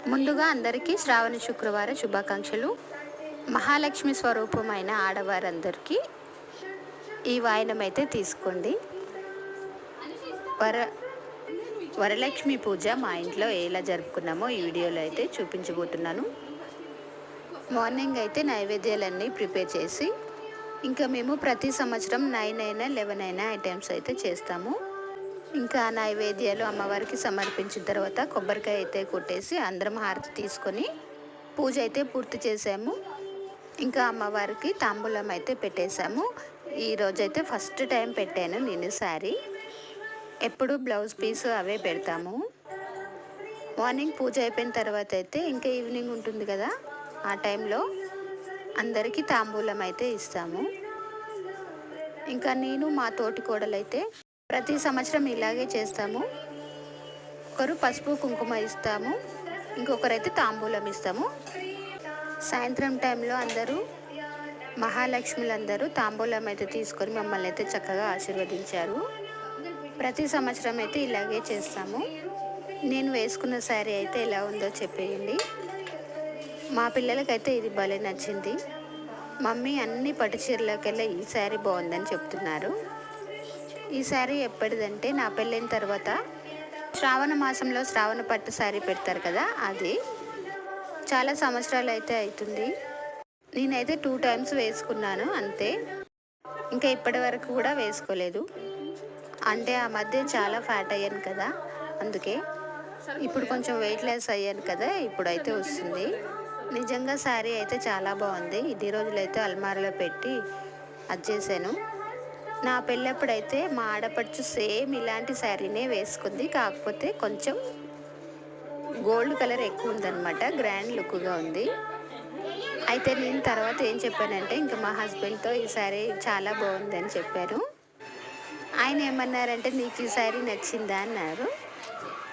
ముందుగా అందరికీ శ్రావణ శుక్రవార శుభాకాంక్షలు. మహాలక్ష్మి స్వరూపమైన ఆడవారందరికీ ఈ వాయనం అయితే తీసుకోండి. వర వరలక్ష్మి పూజ మా ఇంట్లో ఎలా జరుపుకున్నామో ఈ వీడియోలో అయితే చూపించబోతున్నాను. మార్నింగ్ అయితే నైవేద్యాలన్నీ ప్రిపేర్ చేసి ఇంకా మేము ప్రతి సంవత్సరం 9 అయినా 11 అయినా ఐటమ్స్ అయితే చేస్తాము. ఇంకా నైవేద్యాలు అమ్మవారికి సమర్పించిన తర్వాత కొబ్బరికాయ అయితే కొట్టేసి అందరం హారతి తీసుకొని పూజ అయితే పూర్తి చేసాము. ఇంకా అమ్మవారికి తాంబూలం అయితే పెట్టేశాము. ఈరోజైతే ఫస్ట్ టైం పెట్టాను నేను శారీ. ఎప్పుడు బ్లౌజ్ పీస్ అవే పెడతాము. మార్నింగ్ పూజ అయిపోయిన తర్వాత అయితే ఇంకా ఈవినింగ్ ఉంటుంది కదా, ఆ టైంలో అందరికీ తాంబూలం అయితే ఇస్తాము. ఇంకా నేను మా తోటి కోడలైతే ప్రతి సంవత్సరం ఇలాగే చేస్తాము. ఒకరు పసుపు కుంకుమ ఇస్తాము, ఇంకొకరైతే తాంబూలం ఇస్తాము. సాయంత్రం టైంలో అందరూ మహాలక్ష్ములందరూ తాంబూలం అయితే తీసుకొని మమ్మల్ని అయితే చక్కగా ఆశీర్వదించారు. ప్రతి సంవత్సరం అయితే ఇలాగే చేస్తాము. నేను వేసుకున్న శారీ అయితే ఎలా ఉందో చెప్పేయండి. మా పిల్లలకైతే ఇది భలే నచ్చింది. మమ్మీ అన్ని పట్టు చీరలకెళ్ళి ఈ శారీ బాగుందని చెప్తున్నారు. ఈ శారీ ఎప్పటిదంటే నా పెళ్ళైన తర్వాత శ్రావణ మాసంలో శ్రావణ పట్టు శారీ పెడతారు కదా, అది చాలా సంవత్సరాలు అయితే అవుతుంది. నేనైతే 2 టైమ్స్ వేసుకున్నాను అంతే. ఇంకా ఇప్పటి వరకు కూడా వేసుకోలేదు. అంటే ఆ మధ్య చాలా ఫ్యాట్ అయ్యాను కదా, అందుకే. ఇప్పుడు కొంచెం వెయిట్ లెస్ అయ్యాను కదా, ఇప్పుడైతే వస్తుంది. నిజంగా శారీ అయితే చాలా బాగుంది. ఇన్ని రోజులైతే అల్మారాలో పెట్టి అది చేశాను. నా పెళ్ళప్పుడైతే మా ఆడపడుచు సేమ్ ఇలాంటి శారీనే వేసుకుంది. కాకపోతే కొంచెం గోల్డ్ కలర్ ఎక్కువ ఉందన్నమాట, గ్రాండ్ లుక్గా ఉంది. అయితే నేను తర్వాత ఏం చెప్పానంటే ఇంకా మా హస్బెండ్తో ఈ శారీ చాలా బాగుందని చెప్పాను. ఆయన ఏమన్నారంటే నీకు ఈ శారీ నచ్చిందా అన్నారు.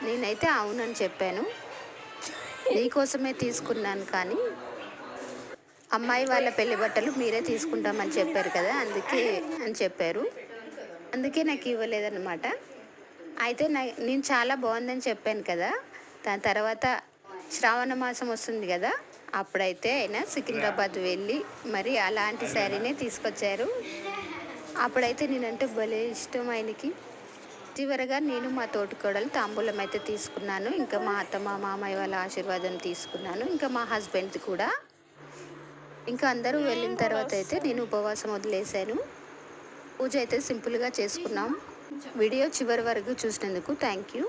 నేనైతే అవునని చెప్పాను. నీకోసమే తీసుకున్నాను, కానీ అమ్మాయి వాళ్ళ పెళ్లి బట్టలు మీరే తీసుకుంటామని చెప్పారు కదా, అందుకే అని చెప్పారు. అందుకే నాకు ఇవ్వలేదన్నమాట. అయితే నేను చాలా బాగుందని చెప్పాను కదా, దాని తర్వాత శ్రావణ మాసం వస్తుంది కదా, అప్పుడైతే ఆయన సికింద్రాబాద్ వెళ్ళి మరి అలాంటి శారీనే తీసుకొచ్చారు. అప్పుడైతే నేనంటే భలే ఇష్టం ఆయనకి. చివరగా నేను మా తోటికోడలు తాంబూలం అయితే తీసుకున్నాను. ఇంకా మా అత్త మా మామయ్య వాళ్ళ ఆశీర్వాదం తీసుకున్నాను. ఇంకా మా హస్బెండ్ది కూడా. ఇంకా అందరూ వెళ్ళిన తర్వాత అయితే నేను ఉపవాసం వదిలేశాను. పూజ అయితే సింపుల్గా చేసుకున్నాం. వీడియో చివరి వరకు చూసినందుకు థ్యాంక్ యూ.